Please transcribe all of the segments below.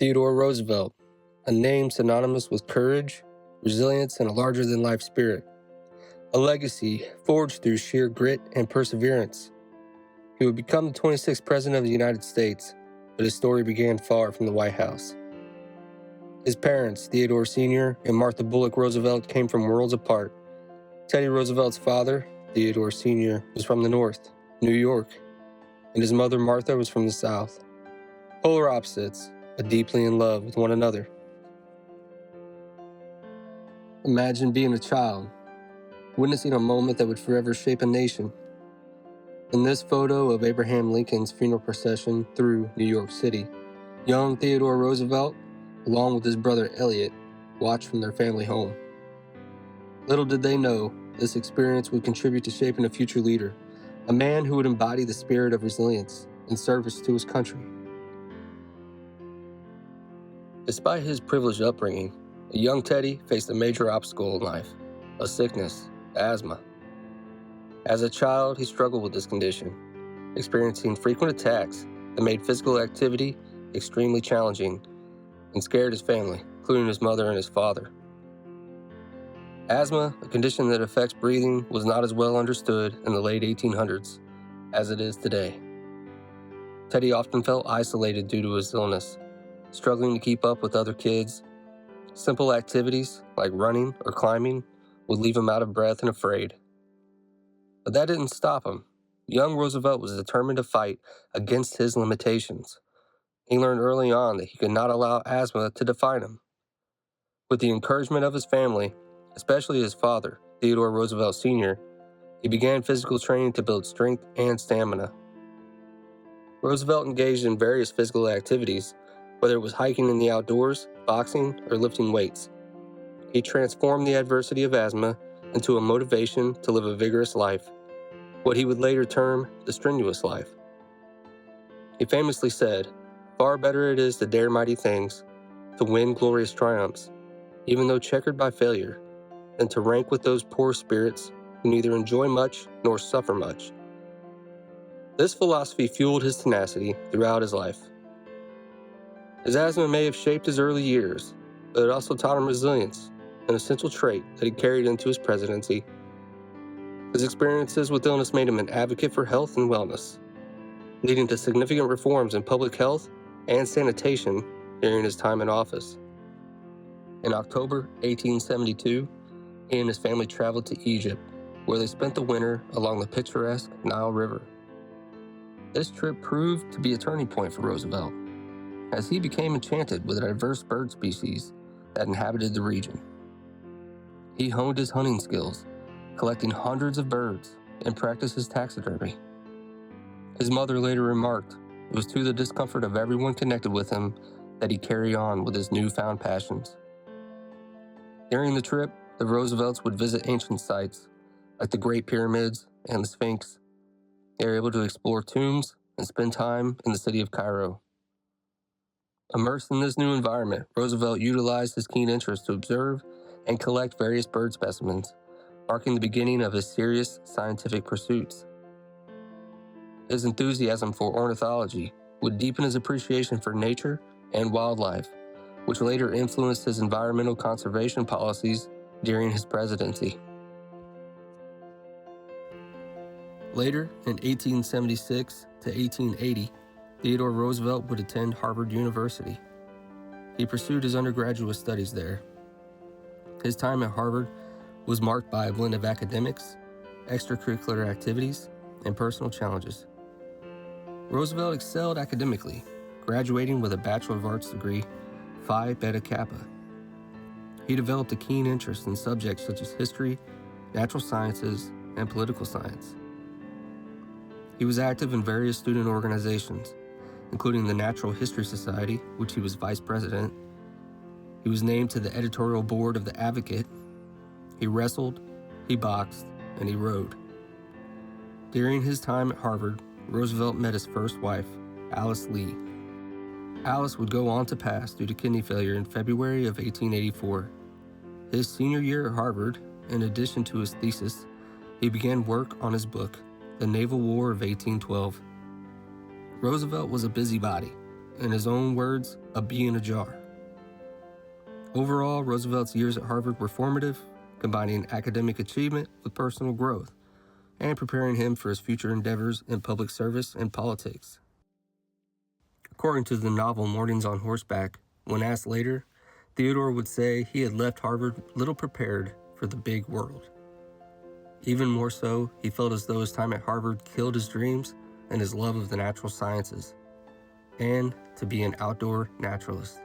Theodore Roosevelt, a name synonymous with courage, resilience, and a larger-than-life spirit. A legacy forged through sheer grit and perseverance. He would become the 26th President of the United States, but his story began far from the White House. His parents, Theodore Sr. and Martha Bullock Roosevelt, came from worlds apart. Teddy Roosevelt's father, Theodore Sr., was from the North, New York, and his mother, Martha, was from the South. Polar opposites, but deeply in love with one another. Imagine being a child, witnessing a moment that would forever shape a nation. In this photo of Abraham Lincoln's funeral procession through New York City, young Theodore Roosevelt, along with his brother Elliot, watched from their family home. Little did they know, this experience would contribute to shaping a future leader, a man who would embody the spirit of resilience and service to his country. Despite his privileged upbringing, a young Teddy faced a major obstacle in life, a sickness, asthma. As a child, he struggled with this condition, experiencing frequent attacks that made physical activity extremely challenging and scared his family, including his mother and his father. Asthma, a condition that affects breathing, was not as well understood in the late 1800s as it is today. Teddy often felt isolated due to his illness, struggling to keep up with other kids. Simple activities like running or climbing would leave him out of breath and afraid. But that didn't stop him. Young Roosevelt was determined to fight against his limitations. He learned early on that he could not allow asthma to define him. With the encouragement of his family, especially his father, Theodore Roosevelt Sr., he began physical training to build strength and stamina. Roosevelt engaged in various physical activities, whether it was hiking in the outdoors, boxing, or lifting weights. He transformed the adversity of asthma into a motivation to live a vigorous life, what he would later term the strenuous life. He famously said, "Far better it is to dare mighty things, to win glorious triumphs, even though checkered by failure, than to rank with those poor spirits who neither enjoy much nor suffer much." This philosophy fueled his tenacity throughout his life. His asthma may have shaped his early years, but it also taught him resilience, an essential trait that he carried into his presidency. His experiences with illness made him an advocate for health and wellness, leading to significant reforms in public health and sanitation during his time in office. In October 1872, he and his family traveled to Egypt, where they spent the winter along the picturesque Nile River. This trip proved to be a turning point for Roosevelt, as he became enchanted with the diverse bird species that inhabited the region. He honed his hunting skills, collecting hundreds of birds, and practiced his taxidermy. His mother later remarked, it was to the discomfort of everyone connected with him that he carried on with his newfound passions. During the trip, the Roosevelts would visit ancient sites like the Great Pyramids and the Sphinx. They were able to explore tombs and spend time in the city of Cairo. Immersed in this new environment, Roosevelt utilized his keen interest to observe and collect various bird specimens, marking the beginning of his serious scientific pursuits. His enthusiasm for ornithology would deepen his appreciation for nature and wildlife, which later influenced his environmental conservation policies during his presidency. Later, in 1876 to 1880, Theodore Roosevelt would attend Harvard University. He pursued his undergraduate studies there. His time at Harvard was marked by a blend of academics, extracurricular activities, and personal challenges. Roosevelt excelled academically, graduating with a Bachelor of Arts degree, Phi Beta Kappa. He developed a keen interest in subjects such as history, natural sciences, and political science. He was active in various student organizations, including the Natural History Society, which he was vice president. He was named to the editorial board of the Advocate. He wrestled, he boxed, and he rode. During his time at Harvard, Roosevelt met his first wife, Alice Lee. Alice would go on to pass due to kidney failure in February of 1884. His senior year at Harvard, in addition to his thesis, he began work on his book, The Naval War of 1812. Roosevelt was a busybody, in his own words, a bee in a jar. Overall, Roosevelt's years at Harvard were formative, combining academic achievement with personal growth, and preparing him for his future endeavors in public service and politics. According to the novel Mornings on Horseback, when asked later, Theodore would say he had left Harvard little prepared for the big world. Even more so, he felt as though his time at Harvard killed his dreams and his love of the natural sciences, and to be an outdoor naturalist.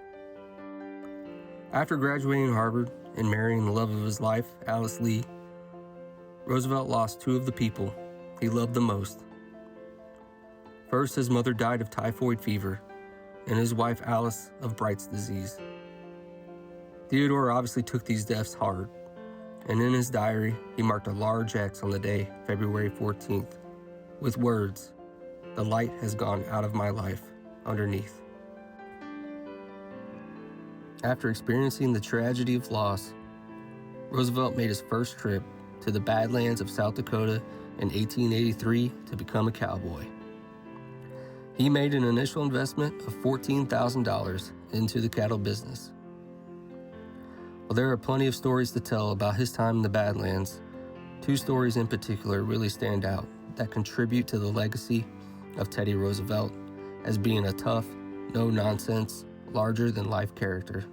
After graduating Harvard and marrying the love of his life, Alice Lee, Roosevelt lost two of the people he loved the most. First, his mother died of typhoid fever, and his wife Alice of Bright's disease. Theodore obviously took these deaths hard, and in his diary, he marked a large X on the day, February 14th, with words, "The light has gone out of my life," underneath. After experiencing the tragedy of loss, Roosevelt made his first trip to the Badlands of South Dakota in 1883 to become a cowboy. He made an initial investment of $14,000 into the cattle business. While there are plenty of stories to tell about his time in the Badlands, two stories in particular really stand out that contribute to the legacy of Teddy Roosevelt as being a tough, no-nonsense, larger-than-life character.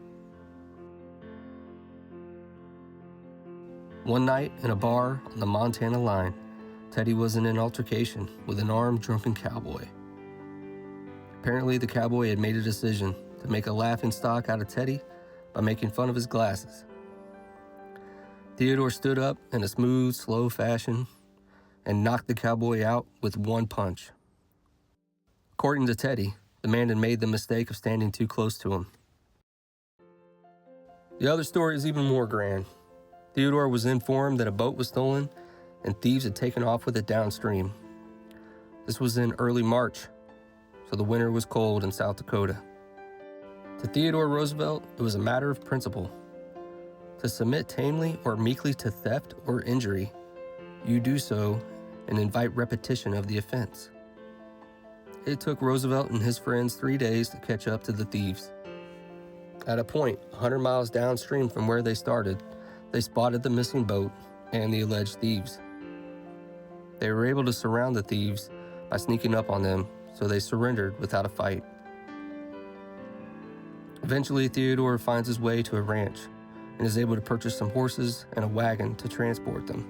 One night in a bar on the Montana line, Teddy was in an altercation with an armed, drunken cowboy. Apparently, the cowboy had made a decision to make a laughingstock out of Teddy by making fun of his glasses. Theodore stood up in a smooth, slow fashion and knocked the cowboy out with one punch. According to Teddy, the man had made the mistake of standing too close to him. The other story is even more grand. Theodore was informed that a boat was stolen and thieves had taken off with it downstream. This was in early March, so the winter was cold in South Dakota. To Theodore Roosevelt, it was a matter of principle. To submit tamely or meekly to theft or injury, you do so and invite repetition of the offense. It took Roosevelt and his friends 3 days to catch up to the thieves. At a point 100 miles downstream from where they started, they spotted the missing boat and the alleged thieves. They were able to surround the thieves by sneaking up on them, so they surrendered without a fight. Eventually, Theodore finds his way to a ranch and is able to purchase some horses and a wagon to transport them.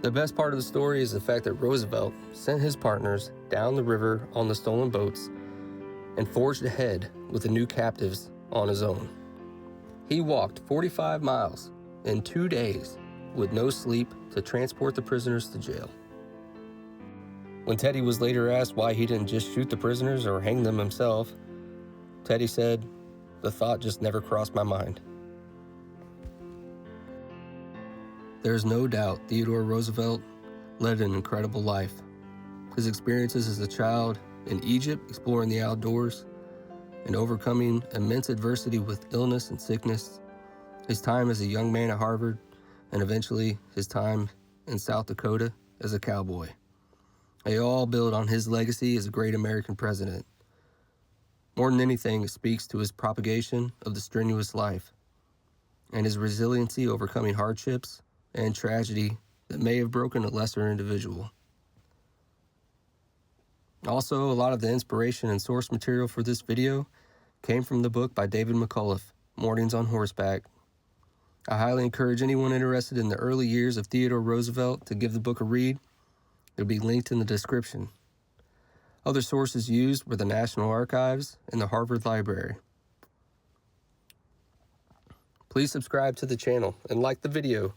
The best part of the story is the fact that Roosevelt sent his partners down the river on the stolen boats and forged ahead with the new captives on his own. He walked 45 miles in 2 days with no sleep to transport the prisoners to jail. When Teddy was later asked why he didn't just shoot the prisoners or hang them himself, Teddy said, "The thought just never crossed my mind." There is no doubt Theodore Roosevelt led an incredible life. His experiences as a child in Egypt, exploring the outdoors, and overcoming immense adversity with illness and sickness, his time as a young man at Harvard, and eventually his time in South Dakota as a cowboy. They all build on his legacy as a great American president. More than anything, it speaks to his propagation of the strenuous life and his resiliency overcoming hardships and tragedy that may have broken a lesser individual. Also, a lot of the inspiration and source material for this video came from the book by David McCullough, Mornings on Horseback. I highly encourage anyone interested in the early years of Theodore Roosevelt to give the book a read. It'll be linked in the description. Other sources used were the National Archives and the Harvard Library. Please subscribe to the channel and like the video.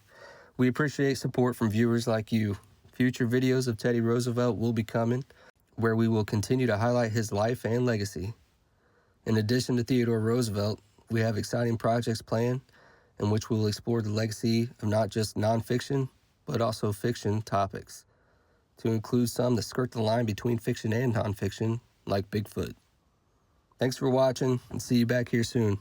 We appreciate support from viewers like you. Future videos of Teddy Roosevelt will be coming, where we will continue to highlight his life and legacy. In addition to Theodore Roosevelt, we have exciting projects planned in which we will explore the legacy of not just nonfiction, but also fiction topics, to include some that skirt the line between fiction and nonfiction, like Bigfoot. Thanks for watching, and see you back here soon.